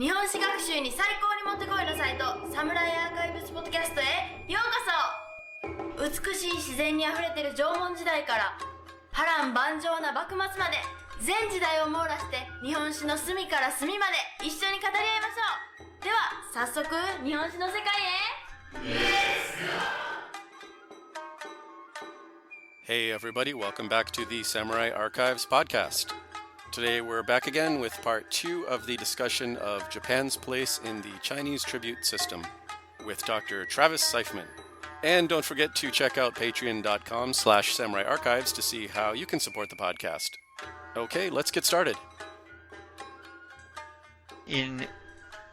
日本史学習に最高にもってこいのサイト、サムライアーカイブスポッドキャストへようこそ。美しい自然にあふれてる縄文時代から波乱万丈な幕末まで、全時代を網羅して日本史の隅から隅まで一緒に語り合いましょう。では早速日本史の世界へ。Hey everybody, welcome back to the Samurai Archives podcast. Today we're back again with part 2 of the discussion of Japan's place in the Chinese tribute system with Dr. Travis Seifman. And don't forget to check out patreon.com/Samurai Archives to see how you can support the podcast. Okay, let's get started. I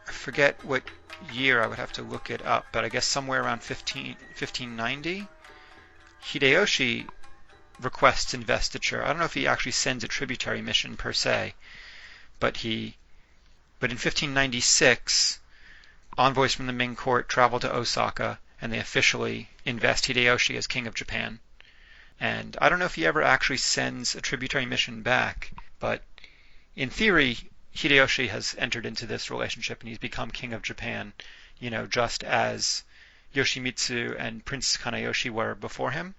forget what year, I would have to look it up, but I guess somewhere around 1590, Hideyoshi requests investiture. I don't know if he actually sends a tributary mission per se, but in 1596, envoys from the Ming court travel to Osaka, and they officially invest Hideyoshi as king of Japan. And I don't know if he ever actually sends a tributary mission back, but in theory, Hideyoshi has entered into this relationship and he's become king of Japan, just as Yoshimitsu and Prince Kanayoshi were before him.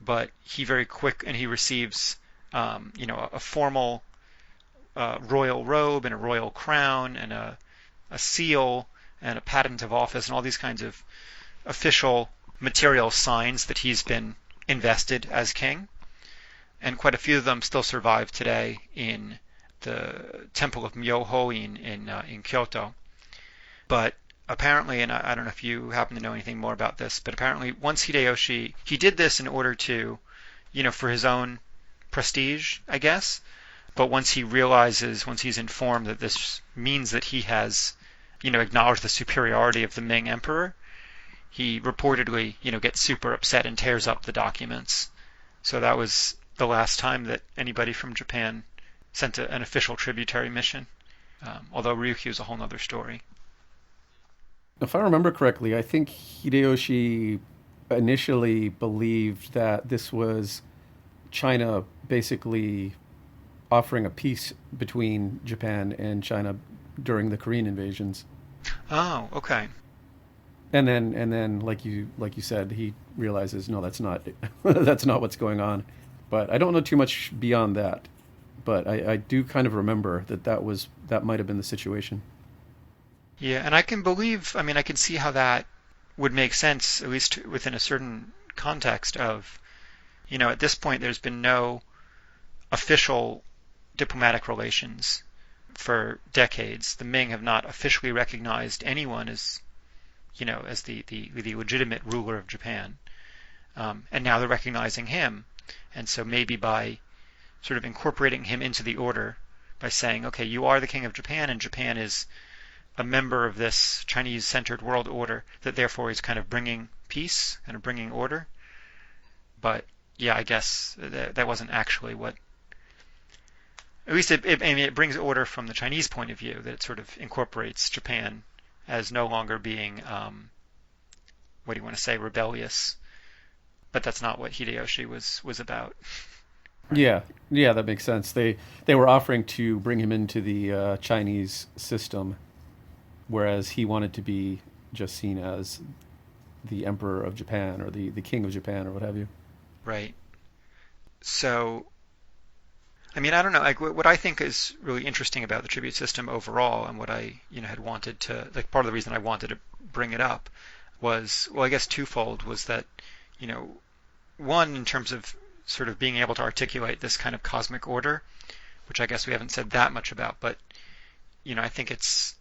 But he receives, a formal royal robe and a royal crown and a seal and a patent of office and all these kinds of official material signs that he's been invested as king. And quite a few of them still survive today in the temple of Myoho-in in Kyoto. But apparently, and I don't know if you happen to know anything more about this, but apparently once Hideyoshi, he did this in order to, for his own prestige, I guess. But once he's informed that this means that he has, acknowledged the superiority of the Ming emperor, he reportedly, gets super upset and tears up the documents. So that was the last time that anybody from Japan sent an official tributary mission. Although Ryukyu is a whole other story. If I remember correctly, I think Hideyoshi initially believed that this was China basically offering a peace between Japan and China during the Korean invasions. Oh, okay. And then, like you said, he realizes, no, that's not that's not what's going on. But I don't know too much beyond that. But I do kind of remember that might have been the situation. Yeah, and I can see how that would make sense, at least within a certain context of, at this point there's been no official diplomatic relations for decades. The Ming have not officially recognized anyone as, as the legitimate ruler of Japan. And now they're recognizing him. And so maybe by sort of incorporating him into the order, by saying, okay, you are the king of Japan, and Japan is a member of this Chinese-centered world order, that therefore is kind of bringing peace, kind of bringing order. But yeah, I guess that wasn't actually what. At least it brings order from the Chinese point of view, that it sort of incorporates Japan as no longer being, rebellious. But that's not what Hideyoshi was about. Yeah, that makes sense. They were offering to bring him into the Chinese system, whereas he wanted to be just seen as the emperor of Japan or the king of Japan or what have you. Right. So, I don't know. Like, what I think is really interesting about the tribute system overall, and what I had wanted to, like, part of the reason I wanted to bring it up was, well, I guess twofold, was that, one, in terms of sort of being able to articulate this kind of cosmic order, which I guess we haven't said that much about, but I think it's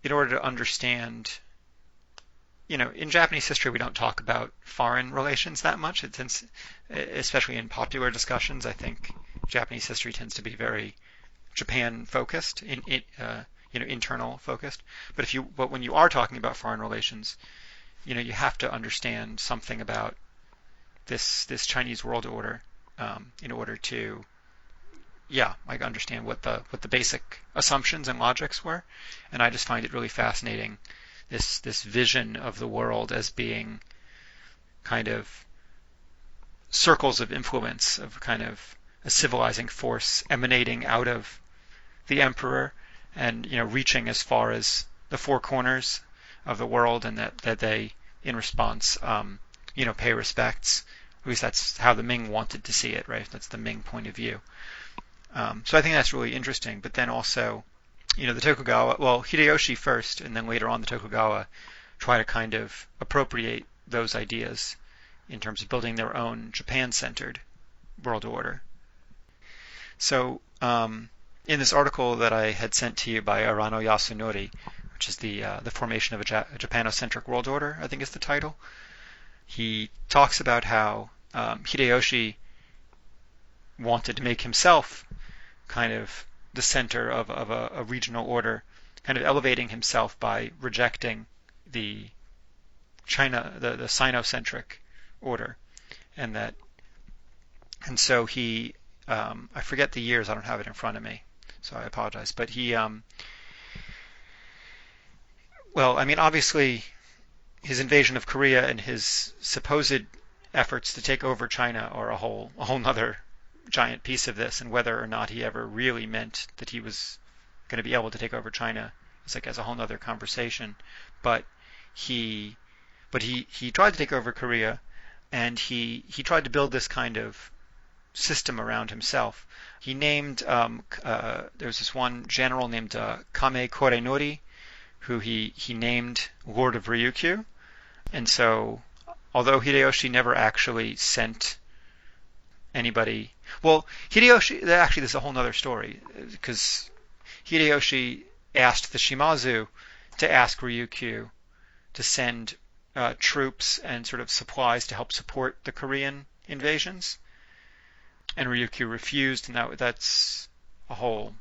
in order to understand, in Japanese history we don't talk about foreign relations that much. It tends, especially in popular discussions, I think Japanese history tends to be very Japan focused, internal focused. But when you are talking about foreign relations, you have to understand something about this Chinese world order, in order to, understand what the basic assumptions and logics were. And I just find it really fascinating, this vision of the world as being kind of circles of influence, of kind of a civilizing force emanating out of the emperor and reaching as far as the four corners of the world, and that they, in response, pay respects. At least that's how the Ming wanted to see it, right? That's the Ming point of view. So I think that's really interesting. But then also, the Tokugawa, well, Hideyoshi first, and then later on the Tokugawa try to kind of appropriate those ideas in terms of building their own Japan-centered world order. So in this article that I had sent to you by Arano Yasunori, which is the formation of a Japanocentric world order, I think is the title, he talks about how Hideyoshi wanted to make himself kind of the center of a regional order, kind of elevating himself by rejecting the Sino-centric order, and so he, I forget the years, I don't have it in front of me, so I apologize, but he, obviously his invasion of Korea and his supposed efforts to take over China are a whole nother giant piece of this, and whether or not he ever really meant that he was going to be able to take over China is as a whole nother conversation. But he tried to take over Korea, and he tried to build this kind of system around himself. He named there was this one general named Kame Korenori, who he named Lord of Ryukyu. And so, although Hideyoshi never actually sent anybody, well, Hideyoshi, actually this is a whole other story, because Hideyoshi asked the Shimazu to ask Ryukyu to send troops and sort of supplies to help support the Korean invasions, and Ryukyu refused, and that's a whole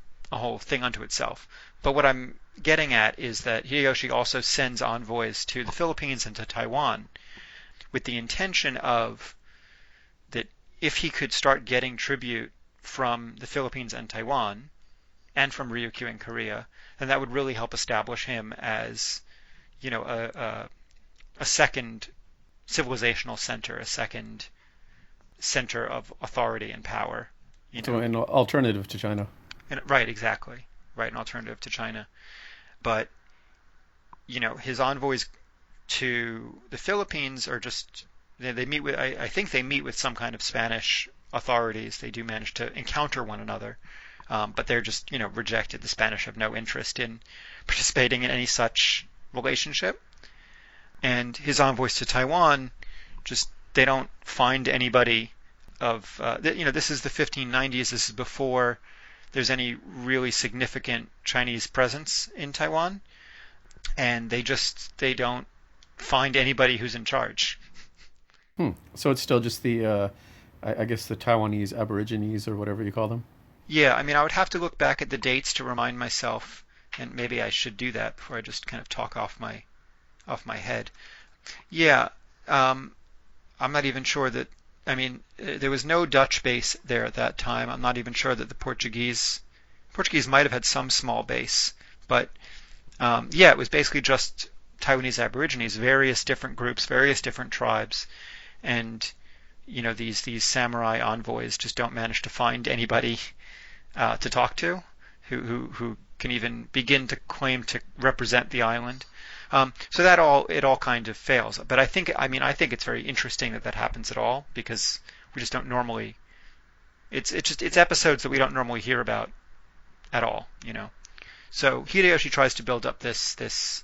thing unto itself. But what I'm getting at is that Hideyoshi also sends envoys to the Philippines and to Taiwan with the intention of that if he could start getting tribute from the Philippines and Taiwan and from Ryukyu in Korea, then that would really help establish him as a second civilizational center, a second center of authority and power. So an alternative to China. Right, exactly. Right, an alternative to China. But, his envoys to the Philippines are just, they meet with, I think they meet with some kind of Spanish authorities. They do manage to encounter one another, but they're just, rejected. The Spanish have no interest in participating in any such relationship. And his envoys to Taiwan, they don't find anybody of, this is the 1590s, this is before there's any really significant Chinese presence in Taiwan, and they don't find anybody who's in charge. So it's still just the, I guess the Taiwanese Aborigines or whatever you call them? Yeah, I would have to look back at the dates to remind myself, and maybe I should do that before I just kind of talk off my head. Yeah, I'm not even sure that, there was no Dutch base there at that time. I'm not even sure that the Portuguese might have had some small base, but it was basically just Taiwanese Aborigines, various different groups, various different tribes, and these samurai envoys just don't manage to find anybody to talk to who can even begin to claim to represent the island. So it all kind of fails. But I think it's very interesting that happens at all, because we just don't normally. It's episodes that we don't normally hear about at all, So Hideyoshi tries to build up this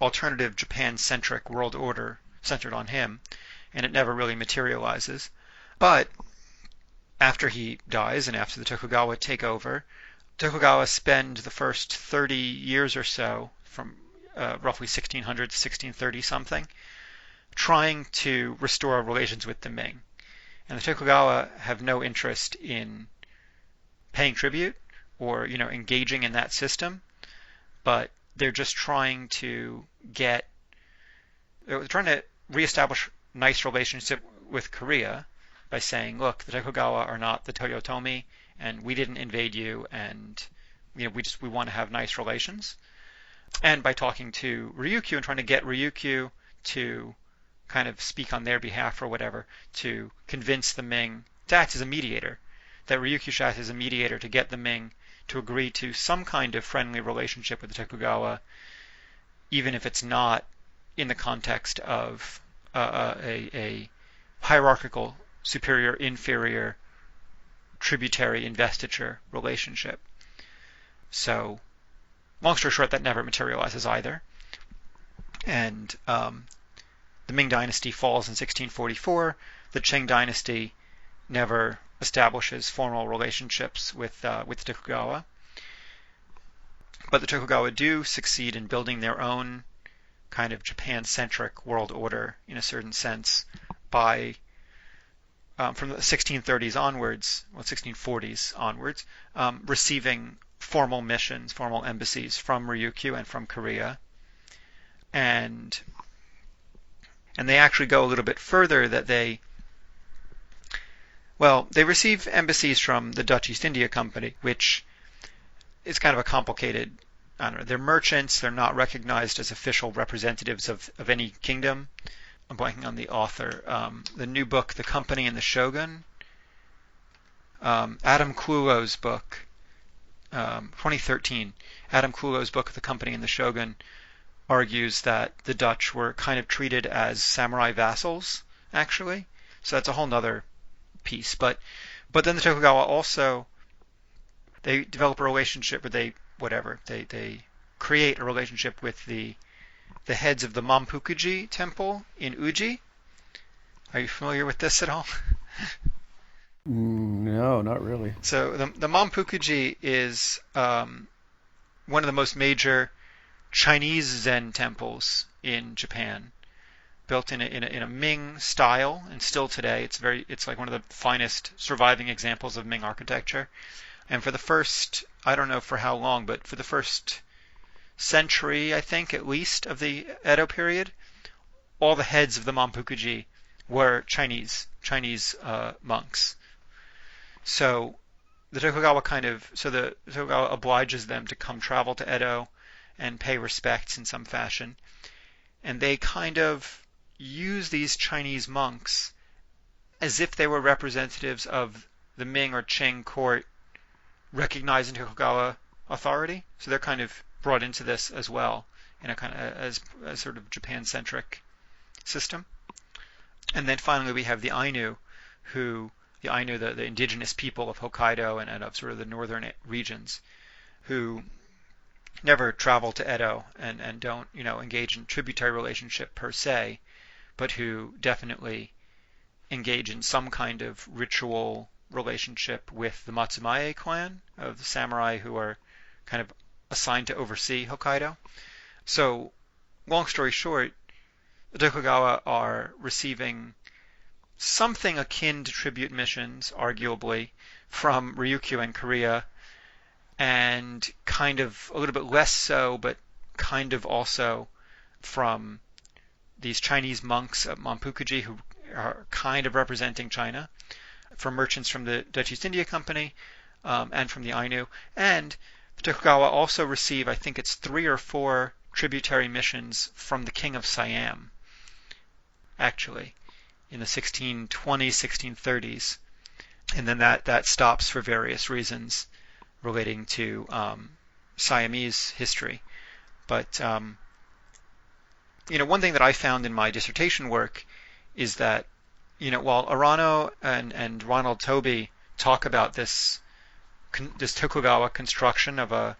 alternative Japan-centric world order centered on him, and it never really materializes. But after he dies and after the Tokugawa take over, Tokugawa spend the first 30 years or so, from roughly 1600 to 1630 something, trying to restore relations with the Ming. And the Tokugawa have no interest in paying tribute or engaging in that system, but they're just trying to reestablish nice relationship with Korea by saying, look, the Tokugawa are not the Toyotomi, and we didn't invade you, and we want to have nice relations. And by talking to Ryukyu and trying to get Ryukyu to kind of speak on their behalf or whatever, to convince the Ming to act as a mediator, that Ryukyu should act as a mediator to get the Ming to agree to some kind of friendly relationship with the Tokugawa, even if it's not in the context of a hierarchical superior-inferior tributary investiture relationship. So, long story short, that never materializes either. And the Ming Dynasty falls in 1644. The Qing Dynasty never establishes formal relationships with the Tokugawa. But the Tokugawa do succeed in building their own kind of Japan-centric world order, in a certain sense, by from the 1630s onwards, 1640s onwards, receiving formal missions, formal embassies from Ryukyu and from Korea. And they actually go a little bit further, that they receive embassies from the Dutch East India Company, which is kind of a complicated, I don't know, they're merchants, they're not recognized as official representatives of any kingdom. I'm blanking on the author. The new book, The Company and the Shogun, Adam Clulow's book, 2013, Adam Clulow's book, The Company and the Shogun, argues that the Dutch were kind of treated as samurai vassals, actually. So that's a whole nother piece. But then the Tokugawa also, they develop a relationship, or they create a relationship with the heads of the Mampukuji temple in Uji. Are you familiar with this at all? No, not really. So the Mampukuji is one of the most major Chinese Zen temples in Japan, built in a Ming style, and still today it's like one of the finest surviving examples of Ming architecture. And for the first, I don't know for how long, but for the first century, I think, at least, of the Edo period, all the heads of the Mampukuji were Chinese monks. So the Tokugawa the Tokugawa obliges them to come travel to Edo and pay respects in some fashion. And they kind of use these Chinese monks as if they were representatives of the Ming or Qing court recognizing Tokugawa authority. So they're kind of brought into this as well, in a kind of as sort of Japan-centric system. And then finally we have the Ainu, the indigenous people of Hokkaido and of sort of the northern regions, who never travel to Edo and don't, engage in tributary relationship per se, but who definitely engage in some kind of ritual relationship with the Matsumae clan of the samurai who are kind of assigned to oversee Hokkaido. So, long story short, the Tokugawa are receiving something akin to tribute missions, arguably, from Ryukyu and Korea, and kind of a little bit less so, but kind of also from these Chinese monks at Mampukuji who are kind of representing China, from merchants from the Dutch East India Company, and from the Ainu. And the Tokugawa also receive, I think it's 3 or 4 tributary missions from the King of Siam, actually, in the 1620s, 1630s. And then that stops for various reasons relating to Siamese history. But one thing that I found in my dissertation work is that while Arano and Ronald Tobey talk about this Tokugawa construction of a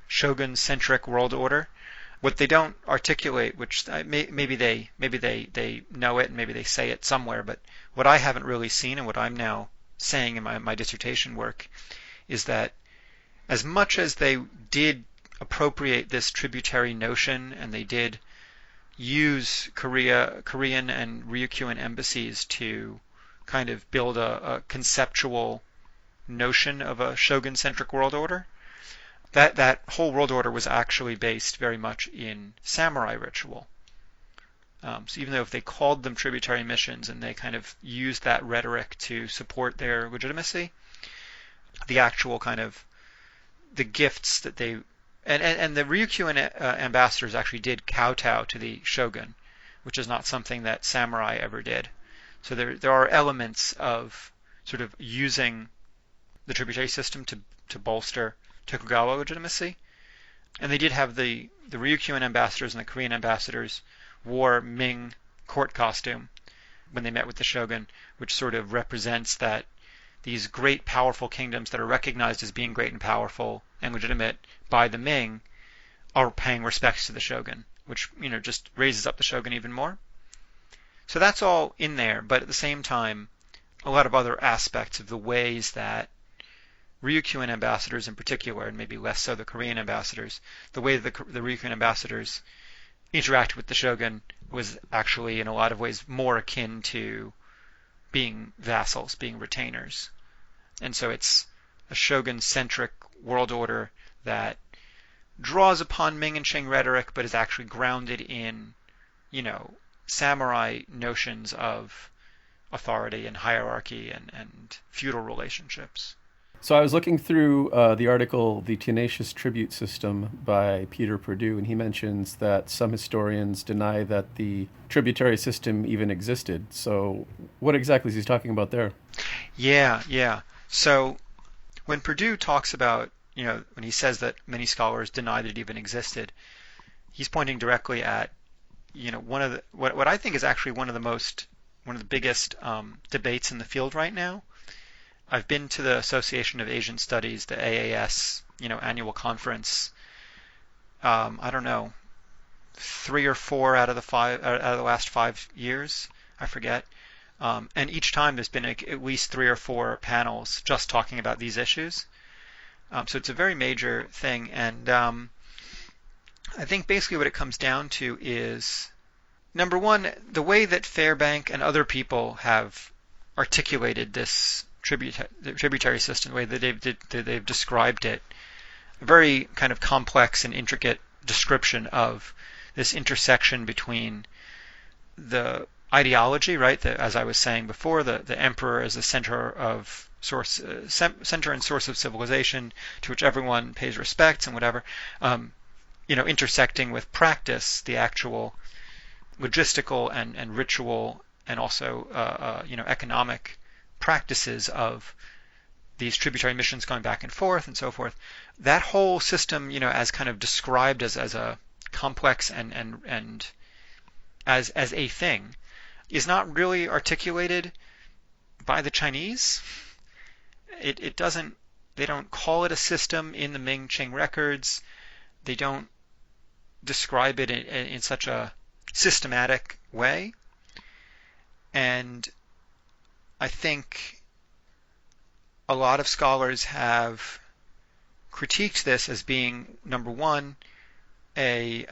shogun-centric world order, what they don't articulate, which maybe they know it and maybe they say it somewhere, but what I haven't really seen and what I'm now saying in my dissertation work is that as much as they did appropriate this tributary notion and they did use Korean and Ryukyuan embassies to kind of build a conceptual notion of a shogun-centric world order, that whole world order was actually based very much in samurai ritual. So even though if they called them tributary missions and they kind of used that rhetoric to support their legitimacy, the actual kind of the gifts that they and the Ryukyuan ambassadors actually did kowtow to the shogun, which is not something that samurai ever did. So there are elements of sort of using the tributary system to bolster Tokugawa legitimacy. And they did have the Ryukyuan ambassadors and the Korean ambassadors wore Ming court costume when they met with the shogun, which sort of represents that these great powerful kingdoms that are recognized as being great and powerful and legitimate by the Ming are paying respects to the shogun, which just raises up the shogun even more. So that's all in there, but at the same time, a lot of other aspects of the ways that Ryukyuan ambassadors in particular, and maybe less so the Korean ambassadors, the way the Ryukyuan ambassadors interacted with the shogun was actually in a lot of ways more akin to being vassals, being retainers. And so it's a shogun-centric world order that draws upon Ming and Qing rhetoric, but is actually grounded in, samurai notions of authority and hierarchy and feudal relationships. So I was looking through the article, The Tenacious Tribute System by Peter Perdue, and he mentions that some historians deny that the tributary system even existed. So what exactly is he talking about there? Yeah. So when Perdue talks about, when he says that many scholars deny that it even existed, he's pointing directly at, one of the what I think is actually one of the biggest debates in the field right now. I've been to the Association of Asian Studies, the AAS, annual conference. I don't know, 3 or 4 out of the last 5 years, I forget. And each time there's been at least 3 or 4 panels just talking about these issues. So it's a very major thing, and I think basically what it comes down to is, number one, the way that Fairbank and other people have articulated this tributary system, the way that they've described it, a very kind of complex and intricate description of this intersection between the ideology, right? As I was saying before, the emperor as the center and source of civilization to which everyone pays respects and whatever, intersecting with practice, the actual logistical and ritual and also economic practices of these tributary missions going back and forth and so forth. That whole system, as kind of described as a complex and as a thing, is not really articulated by the Chinese. It doesn't. They don't call it a system in the Ming-Qing records. They don't describe it in such a systematic way. And I think a lot of scholars have critiqued this as being, number one, a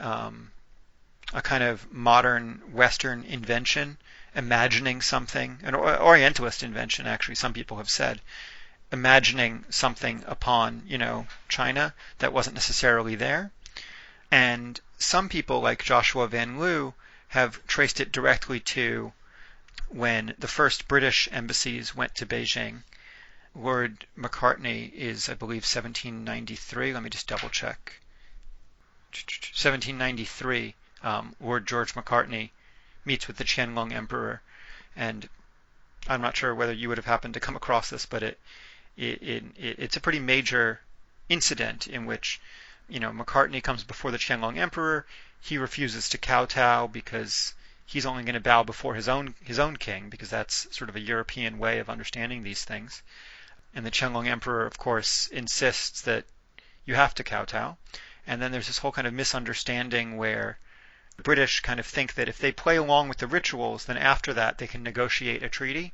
kind of modern Western invention, imagining something, an Orientalist invention, actually, some people have said, imagining something upon, China that wasn't necessarily there. And some people, like Joshua Van Lew, have traced it directly to when the first British embassies went to Beijing. Lord Macartney is, I believe, 1793. Let me just double check. 1793, Lord George Macartney meets with the Qianlong Emperor, and I'm not sure whether you would have happened to come across this, but it's a pretty major incident in which, Macartney comes before the Qianlong Emperor. He refuses to kowtow because he's only going to bow before his own king, because that's sort of a European way of understanding these things. And the Qianlong Emperor, of course, insists that you have to kowtow. And then there's this whole kind of misunderstanding where the British kind of think that if they play along with the rituals, then after that they can negotiate a treaty.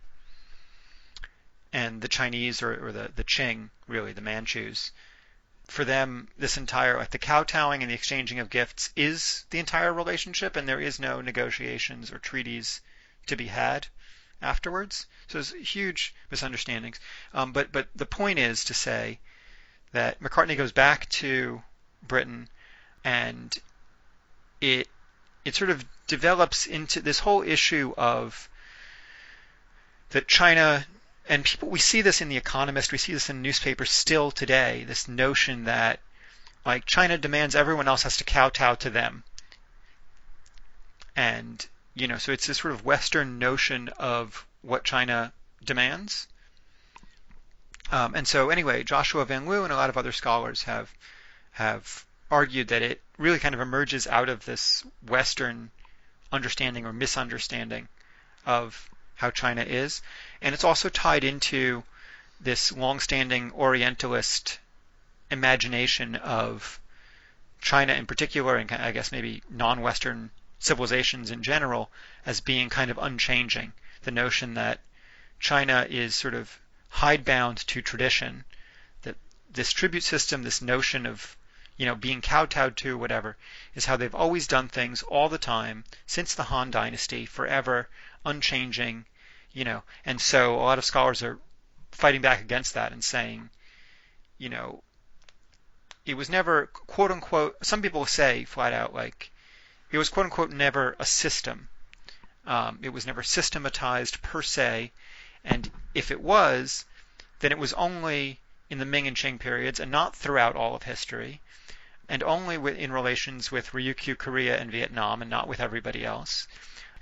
And the Chinese, or the Qing, really, the Manchus, for them, this entire, like the kowtowing and the exchanging of gifts is the entire relationship, and there is no negotiations or treaties to be had afterwards. So there's huge misunderstandings. But the point is to say that Macartney goes back to Britain, and it sort of develops into this whole issue of that China, and people, we see this in The Economist, we see this in newspapers still today, this notion that like China demands everyone else has to kowtow to them. And, so it's this sort of Western notion of what China demands. And so anyway, Joshua Van Leeuwen and a lot of other scholars have argued that it really kind of emerges out of this Western understanding or misunderstanding of how China is. And it's also tied into this longstanding Orientalist imagination of China in particular, and I guess maybe non-Western civilizations in general, as being kind of unchanging. The notion that China is sort of hidebound to tradition, that this tribute system, this notion of being kowtowed to, whatever, is how they've always done things all the time, since the Han Dynasty, forever, unchanging, And so a lot of scholars are fighting back against that and saying, it was never, quote unquote, some people say flat out, like, it was quote unquote never a system. It was never systematized per se, and if it was, then it was only in the Ming and Qing periods and not throughout all of history, and only in relations with Ryukyu, Korea, and Vietnam, and not with everybody else.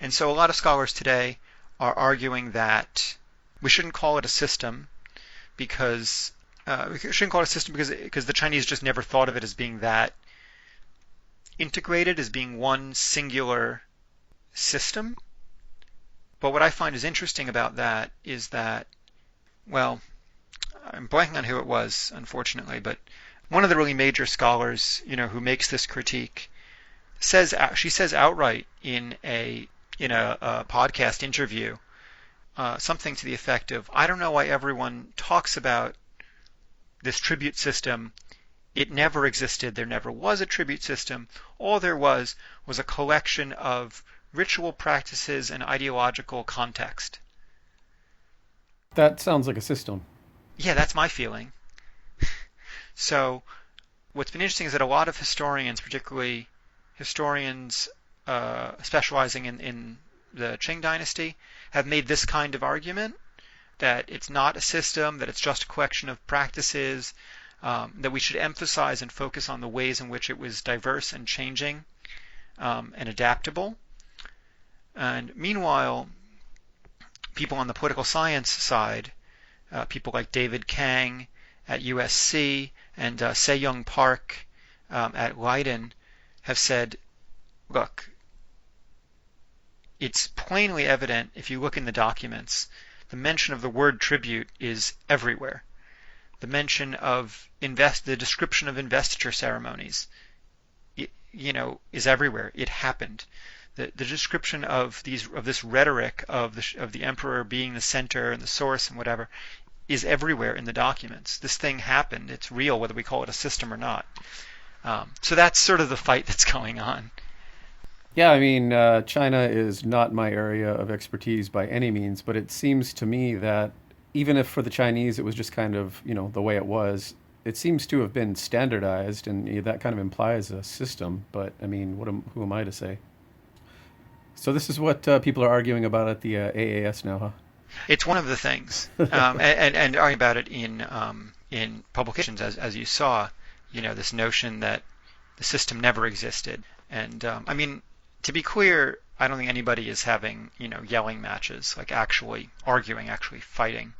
And so a lot of scholars today are arguing that we shouldn't call it a system because the Chinese just never thought of it as being that integrated, as being one singular system. But what I find is interesting about that is that, well, I'm blanking on who it was, unfortunately, but one of the really major scholars, who makes this critique, says outright in a podcast interview something to the effect of, I don't know why everyone talks about this tribute system. It never existed. There never was a tribute system. All there was a collection of ritual practices and ideological context. That sounds like a system. Yeah, that's my feeling. So what's been interesting is that a lot of historians, particularly historians specializing in the Qing dynasty, have made this kind of argument, that it's not a system, that it's just a collection of practices, that we should emphasize and focus on the ways in which it was diverse and changing and adaptable. And meanwhile, people on the political science side, people like David Kang at USC and Se-Young Park at Leiden, have said, look, it's plainly evident if you look in the documents, the mention of the word tribute is everywhere. The mention of the description of investiture ceremonies, is everywhere. It happened. The description of this rhetoric of the emperor being the center and the source and whatever is everywhere in the documents. This thing happened. It's real, whether we call it a system or not. So that's sort of the fight that's going on. Yeah, I mean, China is not my area of expertise by any means, but it seems to me that even if for the Chinese it was just kind of, the way it was, it seems to have been standardized, and that kind of implies a system. But, I mean, who am I to say? So this is what people are arguing about at the AAS now, huh? It's one of the things, and arguing about it in publications, as you saw, this notion that the system never existed. And, I mean, to be clear, I don't think anybody is having, yelling matches, like actually arguing, actually fighting.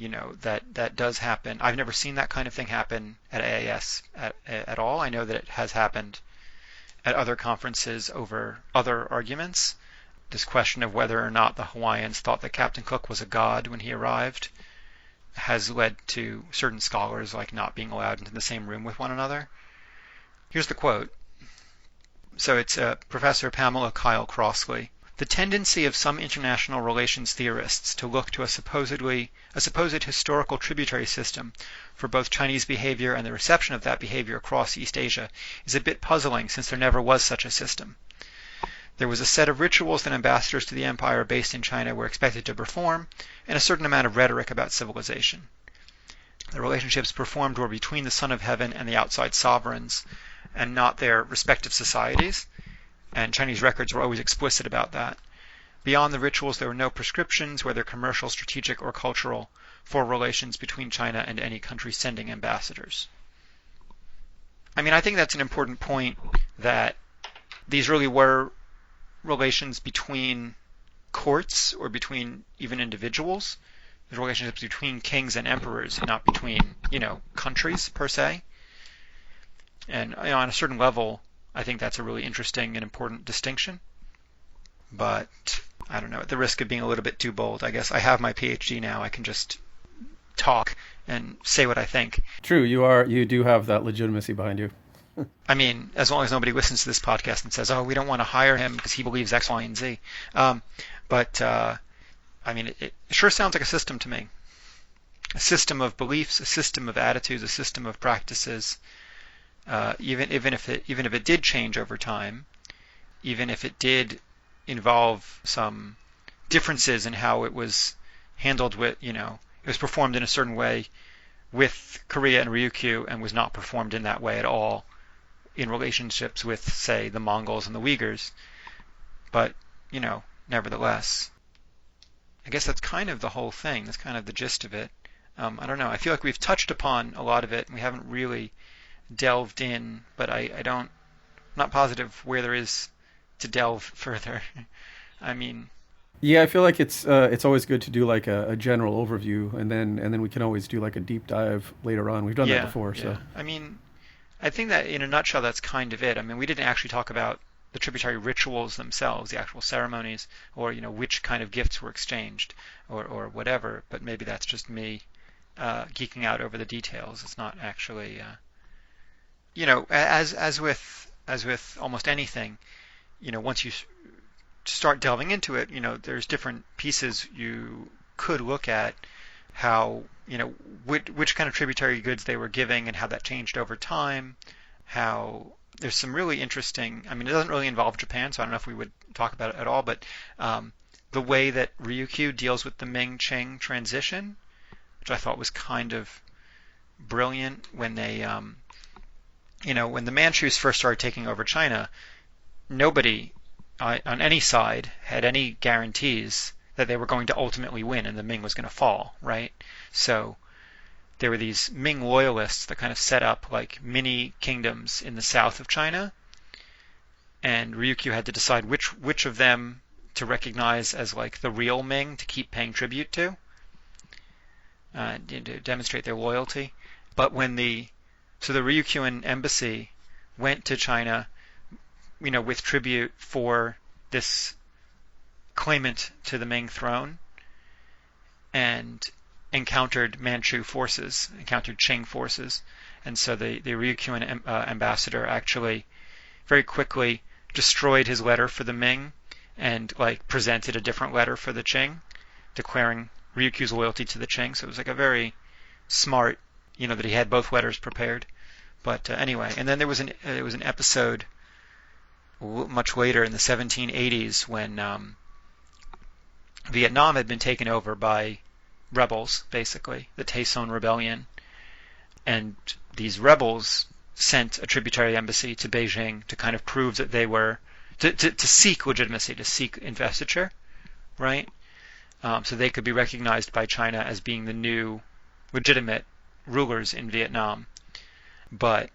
That does happen. I've never seen that kind of thing happen at AAS at all. I know that it has happened at other conferences over other arguments. This question of whether or not the Hawaiians thought that Captain Cook was a god when he arrived has led to certain scholars not being allowed into the same room with one another. Here's the quote. So it's Professor Pamela Kyle Crossley. The tendency of some international relations theorists to look to a supposed historical tributary system for both Chinese behavior and the reception of that behavior across East Asia is a bit puzzling, since there never was such a system. There was a set of rituals that ambassadors to the empire based in China were expected to perform, and a certain amount of rhetoric about civilization. The relationships performed were between the Son of Heaven and the outside sovereigns, and not their respective societies, and Chinese records were always explicit about that. Beyond the rituals, there were no prescriptions, whether commercial, strategic, or cultural, for relations between China and any country sending ambassadors. I mean, I think that's an important point, that these really were relations between courts or between even individuals. There's relationships between kings and emperors, not between, countries per se. And on a certain level, I think that's a really interesting and important distinction. But I don't know, at the risk of being a little bit too bold, I guess I have my PhD now. I can just talk and say what I think. True, you do have that legitimacy behind you. I mean, as long as nobody listens to this podcast and says, "Oh, we don't want to hire him because he believes X, Y, and Z." It sure sounds like a system to me. A system of beliefs, a system of attitudes, a system of practices. Even if it did change over time, even if it did involve some differences in how it was handled with, it was performed in a certain way with Korea and Ryukyu and was not performed in that way at all in relationships with, say, the Mongols and the Uyghurs. But, nevertheless, I guess that's kind of the whole thing. That's kind of the gist of it. I don't know. I feel like we've touched upon a lot of it and we haven't really delved in, but I'm not positive where there is to delve further. I mean, yeah, I feel like it's always good to do like a general overview, and then we can always do like a deep dive later on. We've done that before, so. I mean, I think that in a nutshell, that's kind of it. I mean, we didn't actually talk about the tributary rituals themselves, the actual ceremonies, or which kind of gifts were exchanged, or whatever. But maybe that's just me geeking out over the details. It's not actually, as with almost anything, once you start delving into it, there's different pieces you could look at, how, which kind of tributary goods they were giving and how that changed over time, how there's some really interesting, it doesn't really involve Japan, so I don't know if we would talk about it at all, but the way that Ryukyu deals with the Ming-Qing transition, which I thought was kind of brilliant when they, when the Manchus first started taking over China, nobody on any side had any guarantees that they were going to ultimately win and the Ming was going to fall, right? So there were these Ming loyalists that kind of set up like mini kingdoms in the south of China, and Ryukyu had to decide which of them to recognize as like the real Ming to keep paying tribute to demonstrate their loyalty. But when the Ryukyuan embassy went to China, with tribute for this claimant to the Ming throne, and encountered Manchu forces, encountered Qing forces, and so the Ryukyuan ambassador actually very quickly destroyed his letter for the Ming and like presented a different letter for the Qing, declaring Ryukyu's loyalty to the Qing. So it was like a very smart, that he had both letters prepared. But anyway, and then there was an episode much later in the 1780s when Vietnam had been taken over by rebels, basically, the Tay Son Rebellion. And these rebels sent a tributary embassy to Beijing to kind of prove that they were, to seek legitimacy, to seek investiture, right? So they could be recognized by China as being the new legitimate rulers in Vietnam. But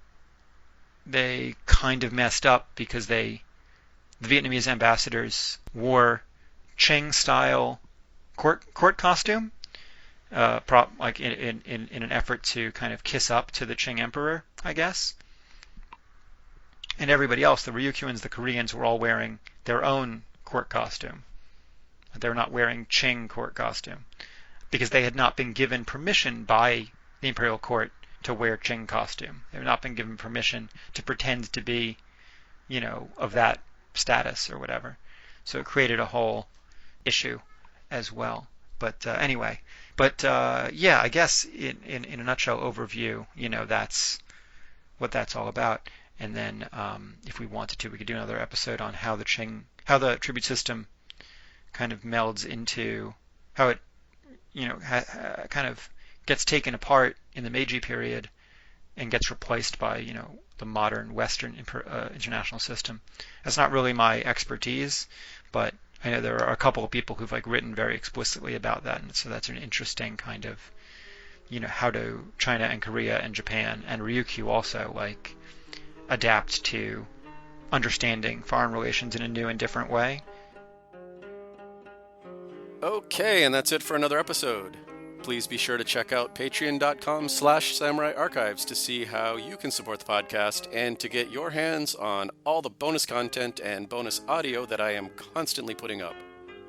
they kind of messed up because the Vietnamese ambassadors wore Qing-style court costume, like in an effort to kind of kiss up to the Qing emperor, I guess. And everybody else, the Ryukyuans, the Koreans, were all wearing their own court costume. They were not wearing Qing court costume because they had not been given permission by the imperial court to wear Qing costume. They had not been given permission to pretend to be, of that status or whatever. So it created a whole issue as well. But anyway, I guess in a nutshell overview, that's what that's all about. And then if we wanted to, we could do another episode on how the tribute system kind of melds into how it, kind of gets taken apart in the Meiji period and gets replaced by, the modern Western international system. That's not really my expertise, but I know there are a couple of people who've like written very explicitly about that, and so that's an interesting kind of, how do China and Korea and Japan and Ryukyu also like adapt to understanding foreign relations in a new and different way. Okay, and that's it for another episode. Please be sure to check out patreon.com/Samurai Archives to see how you can support the podcast and to get your hands on all the bonus content and bonus audio that I am constantly putting up.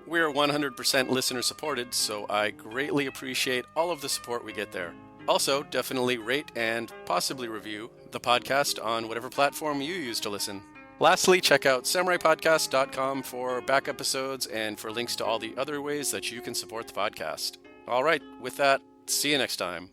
We're 100% listener supported, so I greatly appreciate all of the support we get there. Also, definitely rate and possibly review the podcast on whatever platform you use to listen. Lastly, check out samuraipodcast.com for back episodes and for links to all the other ways that you can support the podcast. All right, with that, see you next time.